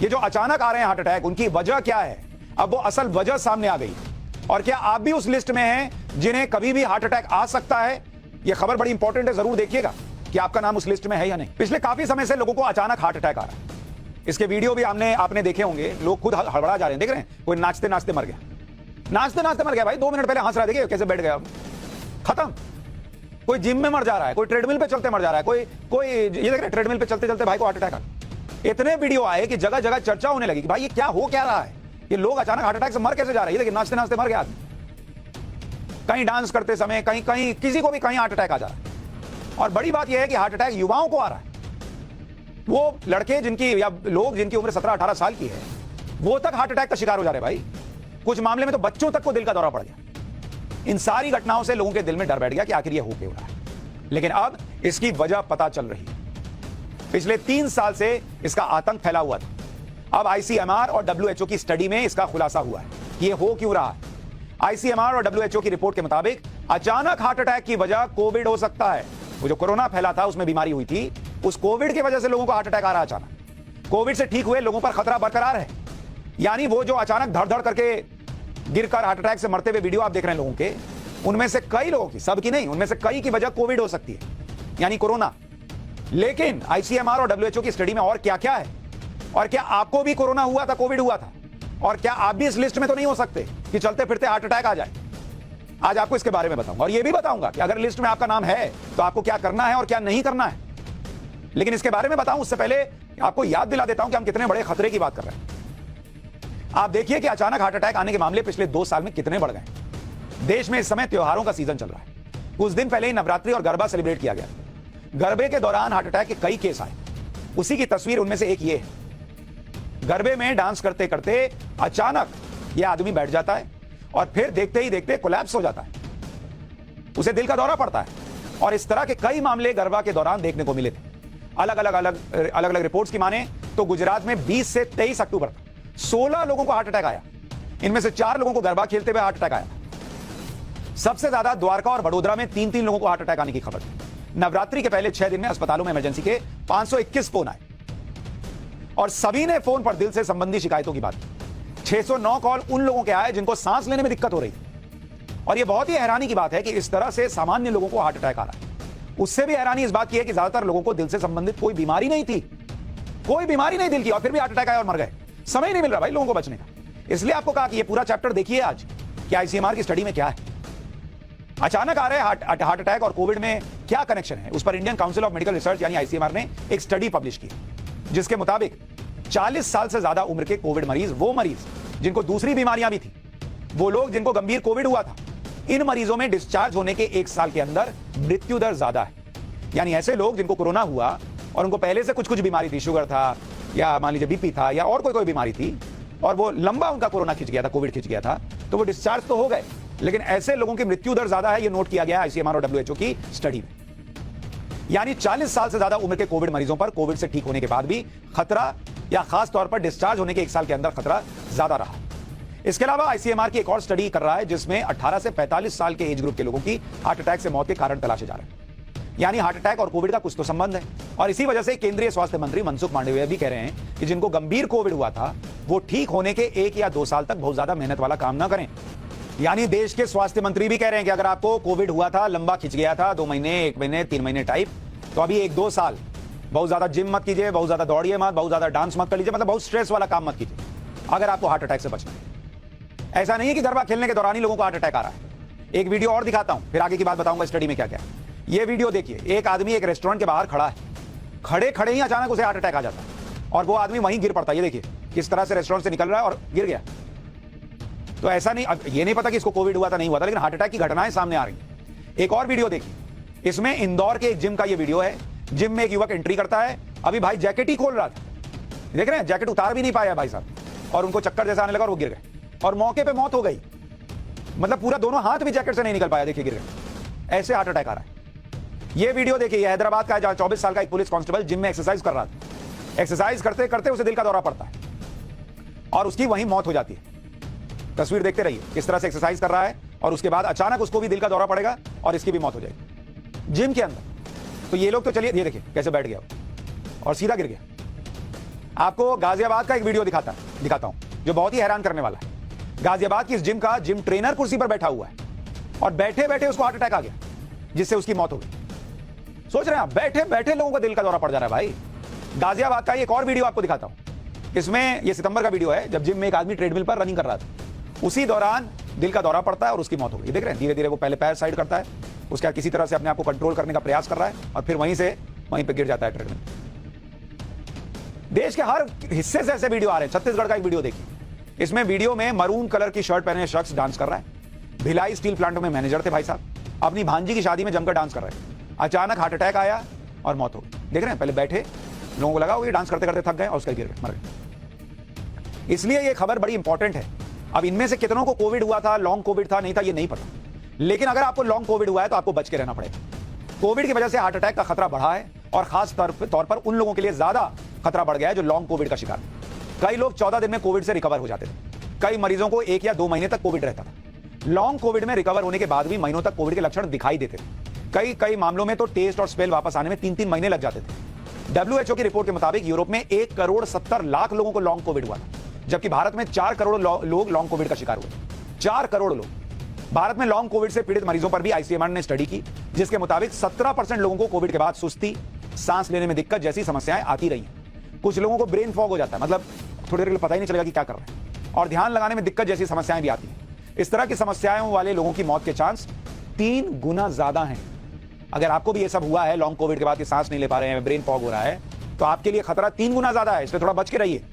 ये जो अचानक आ रहे हैं हार्ट अटैक, उनकी वजह क्या है? अब वो असल वजह सामने आ गई। और क्या आप भी उस लिस्ट में हैं जिन्हें कभी भी हार्ट अटैक आ सकता है? ये खबर बड़ी इंपॉर्टेंट है, जरूर देखिएगा कि आपका नाम उस लिस्ट में है या नहीं। पिछले काफी समय से लोगों को अचानक हार्ट अटैक आ रहा है। इसके वीडियो भी आपने देखे होंगे। लोग खुद हड़बड़ा जा रहे हैं, देख रहे हैं, कोई नाचते नाचते मर गया, नाचते नाचते मर गया भाई। 2 मिनट पहले हंस रहा, देखिए कैसे बैठ गया, खत्म। कोई जिम में मर जा रहा है, कोई ट्रेडमिल पे चलते मर जा रहा है, कोई ये देख रहे हैं ट्रेडमिल पे चलते चलते भाई को हार्ट अटैक आ गया। इतने वीडियो आए कि जगह जगह चर्चा होने लगी कि भाई ये क्या हो क्या रहा है, ये लोग अचानक हार्ट अटैक से मर कैसे जा रहे हैं। ये देखिए नाचते नाचते मर गया आदमी, कहीं डांस करते समय, कहीं किसी को भी कहीं हार्ट अटैक आ जा रहा है। और बड़ी बात यह है कि हार्ट अटैक युवाओं को आ रहा है। वो लड़के जिनकी या लोग जिनकी उम्र 17-18 साल की है, वो तक हार्ट अटैक का शिकार हो जा रहे हैं भाई। कुछ मामले में तो बच्चों तक को दिल का दौरा पड़ गया। इन सारी घटनाओं से लोगों के दिल में डर बैठ गया कि आखिर ये हो क्यों रहा है। लेकिन अब इसकी वजह पता चल रही है। पिछले 3 साल से इसका आतंक फैला हुआ था। अब आईसीएमआर और डब्ल्यूएचओ की स्टडी में इसका खुलासा हुआ है कि ये हो क्यों रहा है। आईसीएमआर और डब्ल्यूएचओ की रिपोर्ट के मुताबिक अचानक हार्ट अटैक की वजह कोविड हो सकता है। वो जो कोरोना फैला था, उसमें बीमारी हुई थी, उस कोविड की वजह से लोगों को हार्ट अटैक आ रहा है अचानक। कोविड से ठीक हुए लोगों पर खतरा बरकरार है। यानी वो जो अचानक धड़ धड़ करके गिरकर हार्ट अटैक से मरते हुए वीडियो आप देख रहे हैं लोगों के, उनमें से कई लोगों की, सबकी नहीं, उनमें से कई की वजह कोविड हो सकती है, यानी कोरोना। लेकिन आईसीएमआर और डब्ल्यूएचओ की स्टडी में और क्या क्या है, और क्या आपको भी कोरोना हुआ था, कोविड हुआ था, और क्या आप भी इस लिस्ट में तो नहीं हो सकते कि चलते फिरते हार्ट अटैक आ जाए। आज आपको इसके बारे में बताऊंगा, और यह भी बताऊंगा कि अगर लिस्ट में आपका नाम है तो आपको क्या करना है और क्या नहीं करना है। लेकिन इसके बारे में बताऊं उससे पहले आपको याद दिला देता हूं कि हम कितने बड़े खतरे की बात कर रहे हैं। आप देखिए कि अचानक हार्ट अटैक आने के मामले पिछले 2 साल में कितने बढ़ गए। देश में इस समय त्योहारों का सीजन चल रहा है। कुछ दिन पहले ही नवरात्रि और गरबा सेलिब्रेट किया गया। गरबे के दौरान हार्ट अटैक के कई केस आए। उसी की तस्वीर उनमें से एक ये है। गरबे में डांस करते करते अचानक यह आदमी बैठ जाता है और फिर देखते ही देखते कोलैप्स हो जाता है, उसे दिल का दौरा पड़ता है। और इस तरह के कई मामले गरबा के दौरान देखने को मिले थे। अलग अलग रिपोर्ट्स की माने तो गुजरात में 20 से 23 अक्टूबर 16 लोगों को हार्ट अटैक आया। इनमें से 4 लोगों को गरबा खेलते हुए हार्ट अटैक आया। सबसे ज्यादा द्वारका और वडोदरा में 3-3 लोगों को हार्ट अटैक आने की खबर है। नवरात्रि के पहले 6 दिन में अस्पतालों में इमरजेंसी के 521 फोन आए और सभी ने फोन पर दिल से संबंधी शिकायतों की बात की। 609 कॉल उन लोगों के आए जिनको सांस लेने में दिक्कत हो रही थी। और यह बहुत ही हैरानी की बात है कि इस तरह से सामान्य लोगों को हार्ट अटैक आ रहा है। उससे भी हैरानी इस बात की है कि ज्यादातर लोगों को दिल से संबंधित कोई बीमारी नहीं थी, कोई बीमारी नहीं दिल की, और फिर भी हार्ट अटैक आया और मर गए। समय नहीं मिल रहा भाई लोगों को बचने का। इसलिए आपको कहा कि यह पूरा चैप्टर देखिए आज कि आईसीएमआर की स्टडी में क्या है, अचानक आ रहे हार्ट अटैक और कोविड में क्या कनेक्शन है। उस पर Indian council of medical research यानी आईसीएमआर ने एक स्टडी पब्लिश की, जिसके मुताबिक 40 साल से ज्यादा उम्र के कोविड मरीज, वो मरीज जिनको दूसरी बीमारियां भी थी, वो लोग जिनको गंभीर कोविड हुआ था, इन मरीजों में डिस्चार्ज होने के 1 साल के अंदर मृत्यु दर ज्यादा है। यानी ऐसे लोग जिनको कोरोना हुआ और उनको पहले से कुछ बीमारी थी, शुगर था या मान लीजिए बीपी था या और कोई बीमारी थी, और वो लंबा उनका कोरोना खिंच गया था, कोविड खिंच गया था, तो वो डिस्चार्ज तो हो गए, लेकिन ऐसे लोगों की मृत्यु दर ज्यादा है। ये नोट किया गया आईसीएमआर और डब्ल्यूएचओ की स्टडी में। यानी 40 साल से ज्यादा उम्र के कोविड मरीजों पर कोविड से ठीक होने के बाद भी खतरा, या खास तौर पर डिस्चार्ज होने के 1 साल के अंदर खतरा ज्यादा रहा। इसके अलावा आईसीएमआर की एक और स्टडी कर रहा है जिसमें 18 से 45 साल के एज ग्रुप के लोगों की हार्ट अटैक से मौत के कारण तलाशे जा रहे हैं। यानी हार्ट अटैक और कोविड का कुछ तो संबंध है। और इसी वजह से केंद्रीय स्वास्थ्य मंत्री मनसुख मांडविया भी कह रहे हैं कि जिनको गंभीर कोविड हुआ था वो ठीक होने के 1 या 2 साल तक बहुत ज्यादा मेहनत वाला काम ना करें। यानी देश के स्वास्थ्य मंत्री भी कह रहे हैं कि अगर आपको कोविड हुआ था, लंबा खिंच गया था, 2 महीने, 1 महीने, 3 महीने टाइप, तो अभी 1-2 साल बहुत ज्यादा जिम मत कीजिए, बहुत ज्यादा दौड़िए मत, बहुत ज्यादा डांस मत कर लीजिए, मतलब बहुत स्ट्रेस वाला काम मत कीजिए अगर आपको हार्ट अटैक से बचना है। ऐसा नहीं है कि गरबा खेलने के दौरान ही लोगों को हार्ट अटैक आ रहा है। एक वीडियो और दिखाता हूं, फिर आगे की बात बताऊंगा स्टडी में क्या क्या है। ये वीडियो देखिए, एक आदमी एक रेस्टोरेंट के बाहर खड़ा है, खड़े खड़े ही अचानक उसे हार्ट अटैक आ जाता है और वो आदमी वहीं गिर पड़ता है। ये देखिए किस तरह से रेस्टोरेंट से निकल रहा है और गिर गया। तो ऐसा नहीं, अब ये नहीं पता कि इसको कोविड हुआ था नहीं हुआ था, लेकिन हार्ट अटैक की घटनाएं सामने आ रही हैं। एक और वीडियो देखिए, इसमें इंदौर के एक जिम का ये वीडियो है। जिम में एक युवक एंट्री करता है, अभी भाई जैकेट ही खोल रहा था, देख रहे हैं, जैकेट उतार भी नहीं पाया भाई साहब, और उनको चक्कर जैसा आने लगा और वो गिर गए और मौके पे मौत हो गई। मतलब पूरा दोनों हाथ भी जैकेट से नहीं निकल पाया, देखिए गिर गए। ऐसे हार्ट अटैक आ रहा है। ये वीडियो देखिए, ये हैदराबाद का है जहां 24 साल का एक पुलिस कांस्टेबल जिम में एक्सरसाइज कर रहा था। एक्सरसाइज करते करते उसे दिल का दौरा पड़ता है और उसकी वहीं मौत हो जाती है। तस्वीर देखते रहिए किस तरह से एक्सरसाइज कर रहा है और उसके बाद अचानक उसको भी दिल का दौरा पड़ेगा और इसकी भी मौत हो जाएगी जिम के अंदर। तो ये लोग तो चलिए, ये देखिए कैसे बैठ गया और सीधा गिर गया। आपको गाजियाबाद का एक वीडियो दिखाता हूं जो बहुत ही हैरान करने वाला है। गाजियाबाद की इस जिम का जिम ट्रेनर कुर्सी पर बैठा हुआ है और बैठे बैठे उसको हार्ट अटैक आ गया, जिससे उसकी मौत हो गई। सोच रहे हैं आप, बैठे बैठे लोगों का दिल का दौरा पड़ जा रहा है भाई। गाजियाबाद का एक और वीडियो आपको दिखाता हूं। इसमें यह सितंबर का वीडियो है, जब जिम में एक आदमी ट्रेडमिल पर रनिंग कर रहा था। उसी दौरान दिल का दौरा पड़ता है और उसकी मौत हो गई। देख रहे हैं, धीरे धीरे वो पहले पैर साइड करता है, उसके बाद किसी तरह से अपने आप को कंट्रोल करने का प्रयास कर रहा है और फिर वहीं पे गिर जाता है ट्रेडमिल। देश के हर हिस्से से ऐसे वीडियो आ रहे हैं। छत्तीसगढ़ का एक वीडियो देखिए, इसमें वीडियो में मरून कलर की शर्ट पहने शख्स डांस कर रहा है। भिलाई स्टील प्लांट में मैनेजर थे भाई साहब, अपनी भांजी की शादी में जमकर डांस कर रहे हैं। अचानक हार्ट अटैक आया और मौत हो गई। देख रहे हैं, पहले बैठे, लोगों को लगा वो ये डांस करते करते थक गए और उसके गिर गए, मर गए। इसलिए ये खबर बड़ी इंपॉर्टेंट है। अब इनमें से कितनों को कोविड हुआ था, लॉन्ग कोविड था, नहीं था, ये नहीं पता, लेकिन अगर आपको लॉन्ग कोविड हुआ है तो आपको बच के रहना पड़ेगा। कोविड की वजह से हार्ट अटैक का खतरा बढ़ा है और खास तौर पर उन लोगों के लिए ज्यादा खतरा बढ़ गया है जो लॉन्ग कोविड का शिकार थे। कई लोग 14 दिन में कोविड से रिकवर हो जाते थे। कई मरीजों को 1 या 2 महीने तक कोविड रहता था। लॉन्ग कोविड में रिकवर होने के बाद भी महीनों तक कोविड के लक्षण दिखाई देते थे। कई मामलों में तो टेस्ट और स्पेल वापस आने में 3-3 महीने लग जाते थे। WHO की रिपोर्ट के मुताबिक यूरोप में 1,70,00,000 लोगों को लॉन्ग कोविड हुआ था, जबकि भारत में 4 करोड़ लोग लॉन्ग कोविड का शिकार हुए। 4 करोड़ लोग। भारत में लॉन्ग कोविड से पीड़ित मरीजों पर भी ICMR ने स्टडी की, जिसके मुताबिक 17% लोगों को कोविड के बाद सुस्ती, सांस लेने में दिक्कत जैसी समस्याएं आती रही हैं। कुछ लोगों को ब्रेन फॉग हो जाता है, मतलब थोड़ी देर के लिए पता ही नहीं चलेगा कि क्या कर रहे हैं, और ध्यान लगाने में दिक्कत जैसी समस्याएं भी आती हैं। इस तरह की समस्याओं वाले लोगों की मौत के चांस 3 गुना ज्यादा हैं। अगर आपको भी ये सब हुआ है लॉन्ग कोविड के बाद कि सांस नहीं ले पा रहे हैं, ब्रेन फॉग हो रहा है, तो आपके लिए खतरा 3 गुना ज्यादा है, इसलिए थोड़ा बच के रहिए।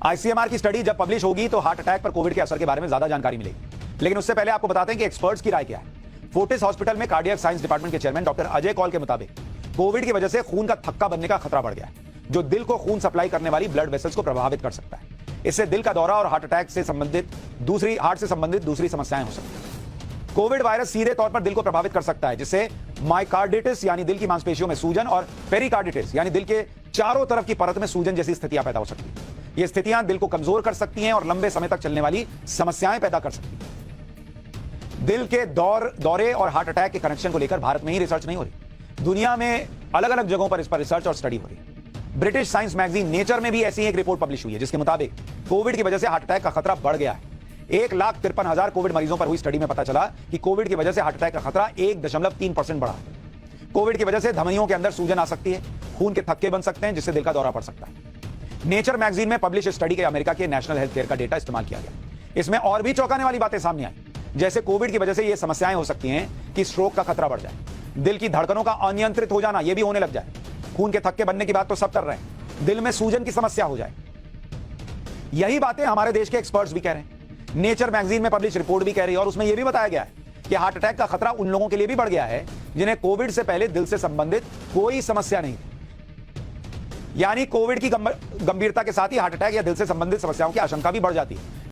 ICMR की स्टडी जब पब्लिश होगी तो हार्ट अटैक पर कोविड के असर के बारे में ज्यादा जानकारी मिलेगी, लेकिन उससे पहले आपको बताते हैं कि एक्सपर्ट्स की राय क्या है। फोर्टिस हॉस्पिटल में कार्डियक साइंस डिपार्टमेंट के चेयरमैन डॉक्टर अजय कौल के मुताबिक कोविड की वजह से खून का थक्का बनने का खतरा बढ़ गया है, जो दिल को खून सप्लाई करने वाली ब्लड वेसल्स को प्रभावित कर सकता है। इससे दिल का दौरा और हार्ट अटैक से संबंधित दूसरी समस्याएं हो सकती हैं। कोविड वायरस सीधे तौर पर दिल को प्रभावित कर सकता है, जिससे माइकार्डिटिस यानी दिल की मांसपेशियों में सूजन और पेरिकार्डिटिस यानी दिल के चारों तरफ की परत में सूजन जैसी स्थितियां पैदा हो सकती हैं। ये स्थितियां दिल को कमजोर कर सकती हैं और लंबे समय तक चलने वाली समस्याएं पैदा कर सकती हैं। दिल के दौरे और हार्ट अटैक के कनेक्शन को लेकर भारत में ही रिसर्च नहीं हो रही, दुनिया में अलग अलग जगहों पर इस पर रिसर्च और स्टडी हो रही है। ब्रिटिश साइंस मैगजीन नेचर में भी ऐसी एक रिपोर्ट पब्लिश हुई है, जिसके मुताबिक कोविड की वजह से हार्ट अटैक का खतरा बढ़ गया है। 1,53,000 कोविड मरीजों पर हुई स्टडी में पता चला कि कोविड की वजह से हार्ट अटैक का खतरा 1.3% बढ़ा है। कोविड की वजह से धमनियों के अंदर सूजन आ सकती है, खून के थक्के बन सकते हैं, जिससे दिल का दौरा पड़ सकता है। नेचर मैगजीन में पब्लिश स्टडी के अमेरिका के नेशनल हेल्थ केयर का डेटा इस्तेमाल किया गया। इसमें और भी चौंकाने वाली बातें सामने आई, जैसे कोविड की वजह से ये समस्याएं हो सकती हैं कि स्ट्रोक का खतरा बढ़ जाए, दिल की धड़कनों का अनियंत्रित हो जाना ये भी होने लग जाए, खून के थक्के बनने की बात तो सब कर रहे हैं, दिल में सूजन की समस्या हो जाए। यही बातें हमारे देश के एक्सपर्ट्स भी कह रहे हैं, नेचर मैगजीन में पब्लिश रिपोर्ट भी कह रही है, और उसमें यह भी बताया गया है कि हार्ट अटैक का खतरा उन लोगों के लिए भी बढ़ गया है जिन्हें कोविड से पहले दिल से संबंधित कोई समस्या नहीं थी। यानी कोविड की गंभीरता के साथ ही हार्ट अटैक या दिल से संबंधित समस्याओं की आशंका भी बढ़ जाती है।